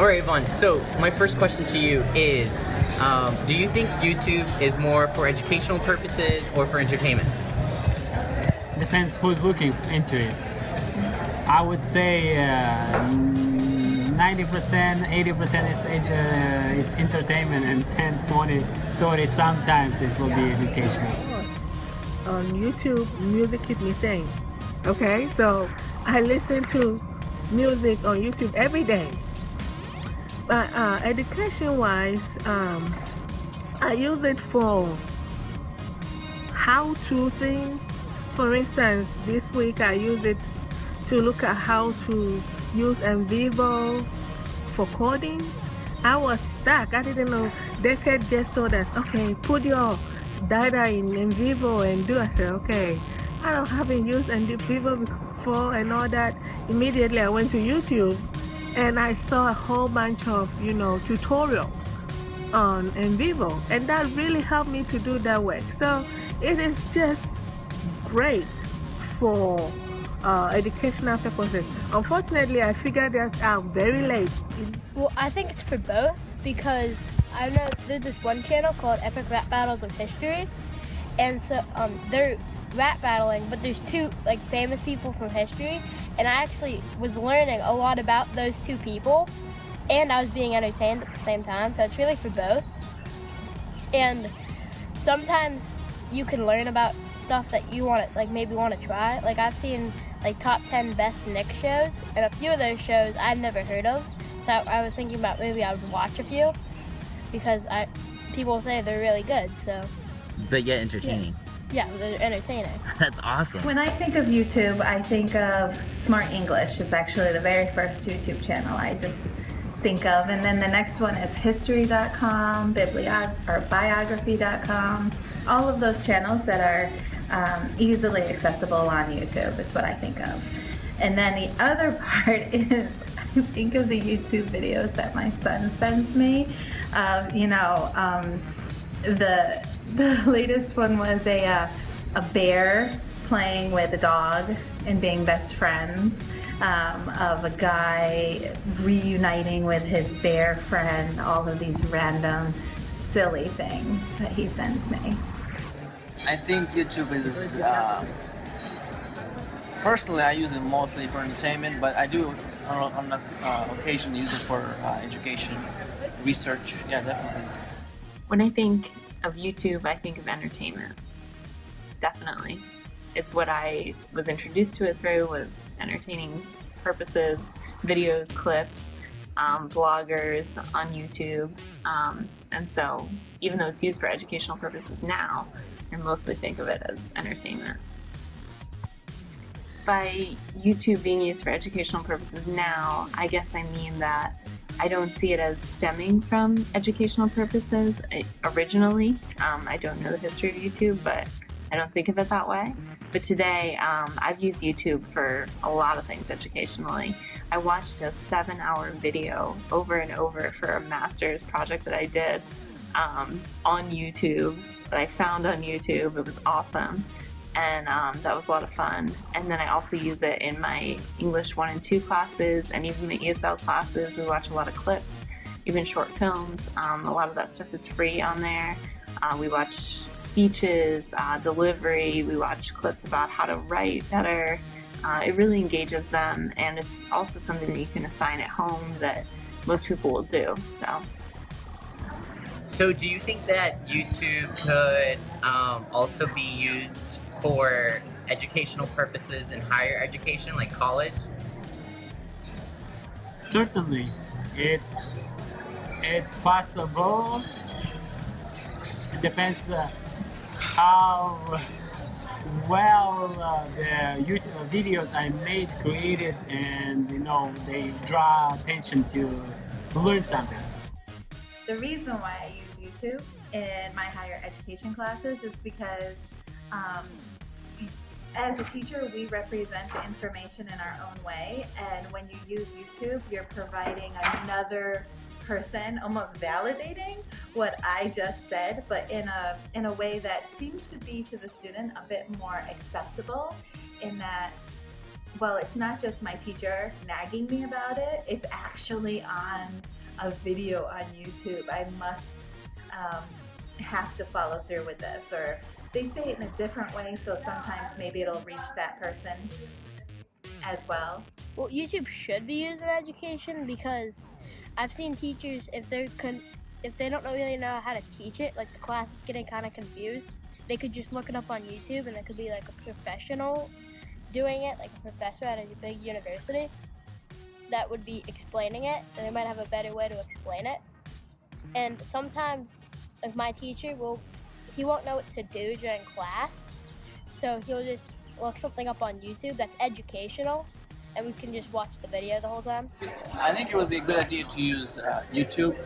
All right, Yvonne. So my first question to you is, do you think YouTube is more for educational purposes or for entertainment? Depends who's looking into it. I would say 90%, 80% is it's entertainment, and 10, 20, 30 sometimes it will be educational. On YouTube, music keeps me sane. Okay, so I listen to music on YouTube every day. But education-wise, I use it for how-to things. For instance, this week I use it to look at how to use NVivo for coding. I was stuck. I didn't know. They said just told us, okay, put your data in NVivo and do. I said, okay. I haven't used NVivo before and all that. Immediately I went to YouTube and I saw a whole bunch of, tutorials on NVivo, and that really helped me to do that work. So it is just great for educational purposes. Unfortunately, I figured that out very late. Well, I think it's for both, because I know there's this one channel called Epic Rap Battles of History, and so they're rap battling, but there's two famous people from history, and I actually was learning a lot about those two people, and I was being entertained at the same time. So it's really for both. And sometimes you can learn about stuff that you want to maybe want to try. I've seen top 10 best Nick shows, and a few of those shows I've never heard of. So I was thinking about maybe I would watch a few, because people say they're really good. So. But yet entertaining. Yeah, they're entertaining. That's awesome. When I think of YouTube, I think of Smart English. It's actually the very first YouTube channel I just think of. And then the next one is history.com, biography.com. All of those channels that are easily accessible on YouTube is what I think of. And then the other part is I think of the YouTube videos that my son sends me. The latest one was a bear playing with a dog and being best friends, of a guy reuniting with his bear friend, all of these random silly things that he sends me. I think YouTube is, personally I use it mostly for entertainment, but I do on occasion use it for education, research, yeah, definitely. When I think of YouTube, I think of entertainment. Definitely. It's what I was introduced to it through, was entertaining purposes, videos, clips, bloggers on YouTube. And so even though it's used for educational purposes now, I mostly think of it as entertainment. By YouTube being used for educational purposes now, I guess I mean that I don't see it as stemming from educational purposes originally. I don't know the history of YouTube, but I don't think of it that way. But today, I've used YouTube for a lot of things educationally. I watched a 7-hour video over and over for a master's project that I did on YouTube, that I found on YouTube. It was awesome. And that was a lot of fun. And then I also use it in my English 1 and 2 classes, and even the ESL classes. We watch a lot of clips, even short films. A lot of that stuff is free on there. We watch speeches, delivery, we watch clips about how to write better. It really engages them, and it's also something that you can assign at home that most people will do. So do you think that YouTube could also be used for educational purposes in higher education, like college? Certainly, it's possible. It depends how well the YouTube videos I made, created, and they draw attention to learn something. The reason why I use YouTube in my higher education classes is because as a teacher, we represent the information in our own way, and when you use YouTube, you're providing another person, almost validating what I just said, but in a way that seems to be to the student a bit more acceptable, in that, well, it's not just my teacher nagging me about it, it's actually on a video on YouTube, I must have to follow through with this. Or they say it in a different way, so sometimes maybe it'll reach that person as well. Well, YouTube should be used in education because I've seen teachers, if they don't really know how to teach it, like the class is getting kind of confused, they could just look it up on YouTube, and it could be like a professional doing it, like a professor at a big university that would be explaining it, and they might have a better way to explain it. And sometimes, like my teacher he won't know what to do during class, so he'll just look something up on YouTube that's educational, and we can just watch the video the whole time. I think it would be a good idea to use YouTube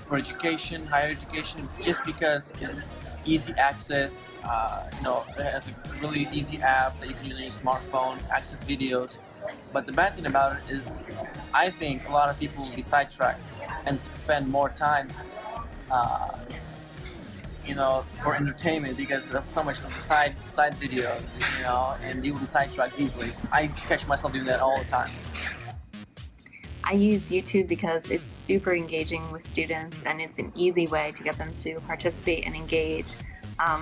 for education, higher education, just because it's easy access. It has a really easy app that you can use on your smartphone, access videos. But the bad thing about it is, I think a lot of people will be sidetracked and spend more time, for entertainment because of so much of the side videos, and you will be sidetracked easily. I catch myself doing that all the time. I use YouTube because it's super engaging with students and it's an easy way to get them to participate and engage.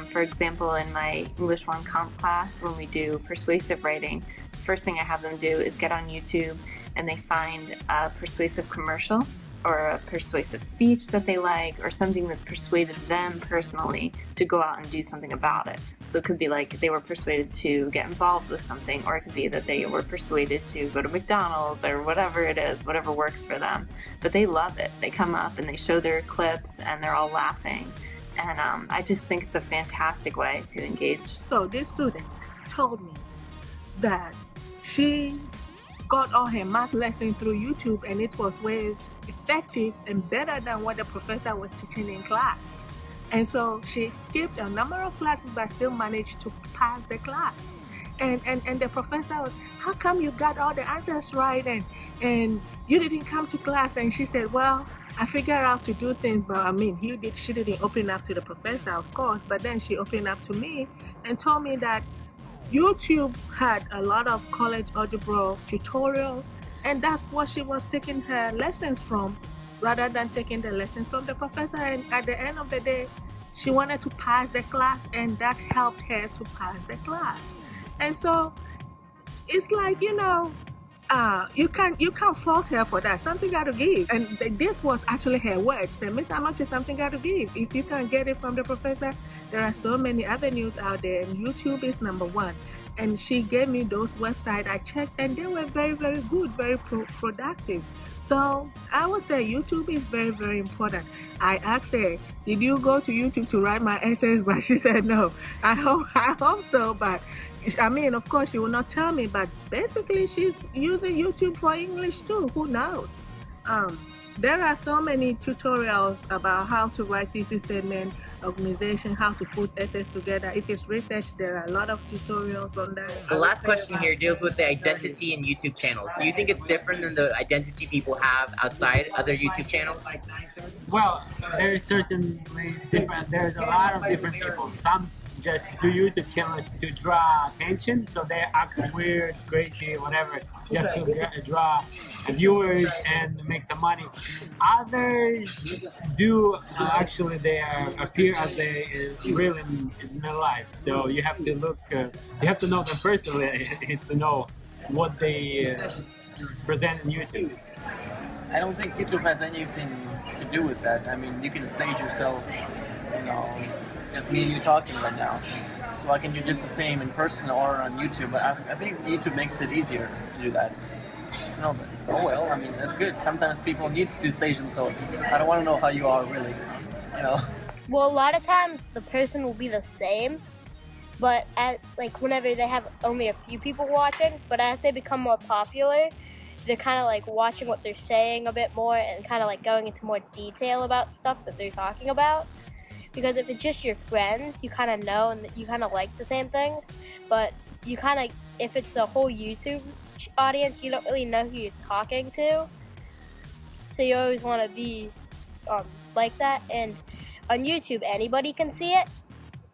For example, in my English 1 comp class, when we do persuasive writing, the first thing I have them do is get on YouTube and they find a persuasive commercial or a persuasive speech that they like, or something that's persuaded them personally to go out and do something about it. So it could be like they were persuaded to get involved with something, or it could be that they were persuaded to go to McDonald's, or whatever it is, whatever works for them. But they love it. They come up and they show their clips and they're all laughing. And I just think it's a fantastic way to engage. So this student told me that she got all her math lessons through YouTube, and it was way effective and better than what the professor was teaching in class. And so she skipped a number of classes but still managed to pass the class. And the professor was, how come you got all the answers right and you didn't come to class? And she said, well, I figured out to do things, but she didn't open up to the professor, of course, but then she opened up to me and told me that YouTube had a lot of college algebra tutorials, and that's what she was taking her lessons from, rather than taking the lessons from the professor. And at the end of the day, she wanted to pass the class, and that helped her to pass the class. And so it's like, you can't fault her for that. Something got to give. And this was actually her words. She said, Miss Amachi, something got to give. If you can't get it from the professor, there are so many avenues out there, and YouTube is number one. And she gave me those websites. I checked, and they were very, very good, very productive. So I would say YouTube is very, very important. I asked her, did you go to YouTube to write my essays? But she said no. I hope so, but of course, she will not tell me, but basically she's using YouTube for English too. Who knows? There are so many tutorials about how to write thesis statement, organization, how to put essays together. If it's research, there are a lot of tutorials on that. The last question here deals with the identity in YouTube channels. Do you think it's different than the identity people have outside other YouTube channels? Well, there is certainly different. There's a lot of different people. Some just do YouTube channels to draw attention, so they act weird, crazy, whatever, just to draw viewers and make some money. Others do actually they appear as they is real in their life. So you have to look, you have to know them personally to know what they present on YouTube. I don't think YouTube has anything to do with that. I mean, you can stage yourself, just me and you talking right now. So I can do just the same in person or on YouTube, but I think YouTube makes it easier to do that. But that's good. Sometimes people need to stage themselves. I don't want to know how you are really, Well, a lot of times the person will be the same, but whenever they have only a few people watching, but as they become more popular, they're kind of watching what they're saying a bit more and kind of going into more detail about stuff that they're talking about. Because if it's just your friends, you kind of know and you kind of like the same things, but if it's a whole YouTube audience, you don't really know who you're talking to, so you always want to be like that. And on YouTube, anybody can see it,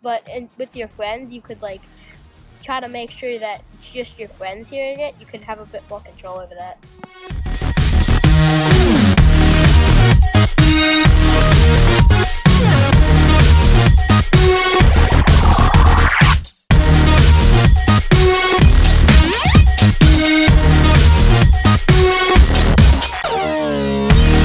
but with your friends, you could try to make sure that it's just your friends hearing it. You could have a bit more control over that.